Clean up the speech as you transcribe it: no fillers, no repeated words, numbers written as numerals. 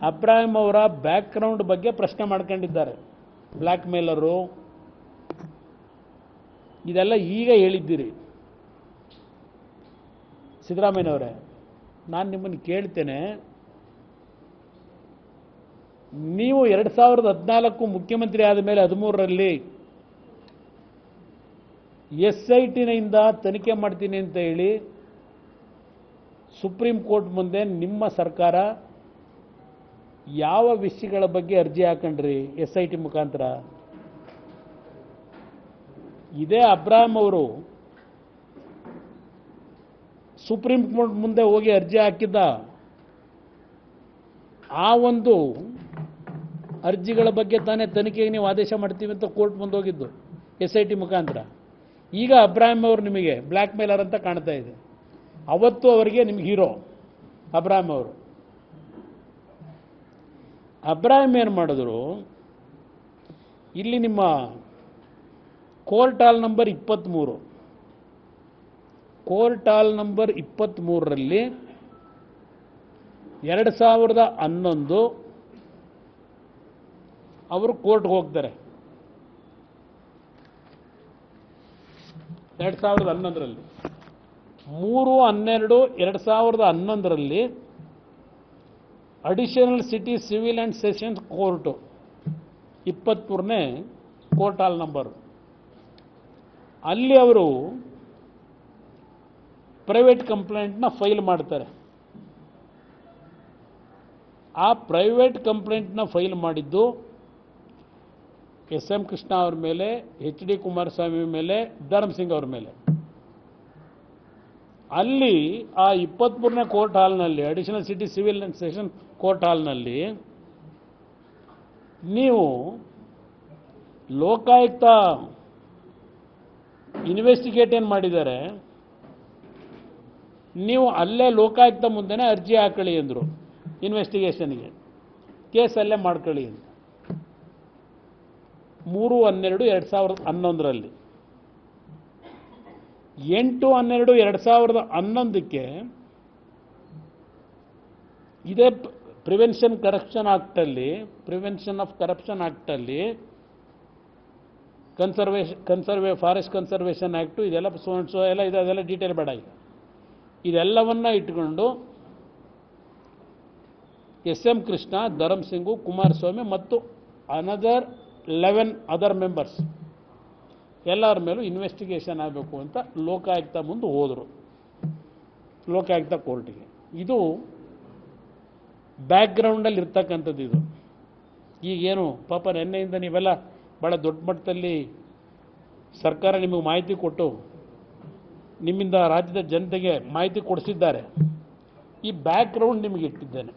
Abraham ಅವರ background ಬಗ್ಗೆ ಪ್ರಶ್ನೆ ಮಾಡ್ಕೊಂಡಿದ್ದಾರೆ. ಬ್ಲ್ಯಾಕ್ ಮೇಲರು ಇದೆಲ್ಲ ಈಗ ಹೇಳಿದ್ದೀರಿ. ಸಿದ್ದರಾಮಯ್ಯನವರೇ, ನಾನು ನಿಮ್ಮನ್ನು ಕೇಳ್ತೇನೆ, ನೀವು 2014 ಮುಖ್ಯಮಂತ್ರಿ ಆದ ಮೇಲೆ 13ರಲ್ಲಿ SITನಿಂದ ತನಿಖೆ ಮಾಡ್ತೀನಿ ಅಂತ ಹೇಳಿ ಸುಪ್ರೀಂ ಕೋರ್ಟ್ ಮುಂದೆ ನಿಮ್ಮ ಸರ್ಕಾರ ಯಾವ ವಿಷಯಗಳ ಬಗ್ಗೆ ಅರ್ಜಿ ಹಾಕೊಂಡ್ರಿ? SIT ಮುಖಾಂತರ. ಇದೇ ಅಬ್ರಾಹಿಂ ಅವರು ಸುಪ್ರೀಂ ಕೋರ್ಟ್ ಮುಂದೆ ಹೋಗಿ ಅರ್ಜಿ ಹಾಕಿದ್ದ ಆ ಒಂದು ಅರ್ಜಿಗಳ ಬಗ್ಗೆ ತಾನೇ ತನಿಖೆಗೆ ನೀವು ಆದೇಶ ಮಾಡ್ತೀವಿ ಅಂತ ಕೋರ್ಟ್ ಮುಂದೆ ಹೋಗಿದ್ದು SIT ಮುಖಾಂತರ. ಈಗ ಅಬ್ರಾಹಿಂ ಅವರು ನಿಮಗೆ ಬ್ಲ್ಯಾಕ್ ಮೇಲರ್ ಅಂತ ಕಾಣ್ತಾ ಇದೆ. ಅವತ್ತು ಅವರಿಗೆ ನಿಮ್ಗೆ ಹೀರೋ ಅಬ್ರಾಹಿಂ ಅವರು. ಅಬ್ರಾಹಿಂ ಏನು ಮಾಡಿದ್ರು, ಇಲ್ಲಿ ನಿಮ್ಮ court hall number 23 court hall number 23ರಲ್ಲಿ 2011 ಅವರು ಕೋರ್ಟ್ಗೆ ಹೋಗ್ತಾರೆ. 2011ರಲ್ಲಿ 3/12/2011ರಲ್ಲಿ additional city civil and sessions court 23ನೇ ಕೋರ್ಟ್ ಹಾಲ್ ನಂಬರು, ಅಲ್ಲಿ ಅವರು ಪ್ರೈವೇಟ್ ಕಂಪ್ಲೇಂಟ್ನ ಫೈಲ್ ಮಾಡ್ತಾರೆ. ಆ ಪ್ರೈವೇಟ್ ಕಂಪ್ಲೇಂಟ್ನ ಫೈಲ್ ಮಾಡಿದ್ದು SM ಕೃಷ್ಣ ಅವ್ರ ಮೇಲೆ, HD ಕುಮಾರಸ್ವಾಮಿ ಮೇಲೆ, ಧರ್ಮಸಿಂಗ್ ಅವ್ರ ಮೇಲೆ. ಅಲ್ಲಿ ಆ 23ನೇ ಕೋರ್ಟ್ ಹಾಲ್ನಲ್ಲಿ, additional city civil and session court ಹಾಲ್ನಲ್ಲಿ ನೀವು ಲೋಕಾಯುಕ್ತ ಇನ್ವೆಸ್ಟಿಗೇಟ್ ಏನು ಮಾಡಿದ್ದಾರೆ, ನೀವು ಅಲ್ಲೇ ಲೋಕಾಯುಕ್ತ ಮುಂದೆನೇ ಅರ್ಜಿ ಹಾಕೊಳ್ಳಿ ಅಂದರು. ಇನ್ವೆಸ್ಟಿಗೇಷನ್ಗೆ ಕೇಸಲ್ಲೇ ಮಾಡ್ಕೊಳ್ಳಿ ಅಂತ 3/12/2011ರಲ್ಲಿ. 8/12/2011ಕ್ಕೆ ಇದೇ ಪ್ರಿವೆನ್ಷನ್ ಆಫ್ ಕರಪ್ಷನ್ ಆಕ್ಟಲ್ಲಿ ಫಾರೆಸ್ಟ್ ಕನ್ಸರ್ವೇಷನ್ ಆ್ಯಕ್ಟು ಇದೆಲ್ಲ ಎಲ್ಲ ಇದೆ, ಅದೆಲ್ಲ ಡೀಟೇಲ್ ಬೇಡ ಈಗ. ಇದೆಲ್ಲವನ್ನ ಇಟ್ಕೊಂಡು SM ಕೃಷ್ಣ, ಧರ್ಮಸಿಂಗು, ಕುಮಾರಸ್ವಾಮಿ ಮತ್ತು ಅನದರ್ 11 ಅದರ್ ಮೆಂಬರ್ಸ್ ಎಲ್ಲರ ಮೇಲೂ ಇನ್ವೆಸ್ಟಿಗೇಷನ್ ಆಗಬೇಕು ಅಂತ ಲೋಕಾಯುಕ್ತ ಮುಂದೆ ಹೋದರು, ಲೋಕಾಯುಕ್ತ ಕೋರ್ಟಿಗೆ. ಇದು ಬ್ಯಾಕ್ಗ್ರೌಂಡಲ್ಲಿ ಇರ್ತಕ್ಕಂಥದ್ದು. ಇದು ಈಗೇನು ಪಾಪ ನಿನ್ನೆಯಿಂದ ನೀವೆಲ್ಲ ಭಾಳ ದೊಡ್ಡ ಮಟ್ಟದಲ್ಲಿ ಸರ್ಕಾರ ನಿಮಗೆ ಮಾಹಿತಿ ಕೊಟ್ಟು ನಿಮ್ಮಿಂದ ರಾಜ್ಯದ ಜನತೆಗೆ ಮಾಹಿತಿ ಕೊಡಿಸಿದ್ದಾರೆ. ಈ ಬ್ಯಾಕ್ಗ್ರೌಂಡ್ ನಿಮಗೆ ಇಟ್ಟಿದ್ದೇನೆ.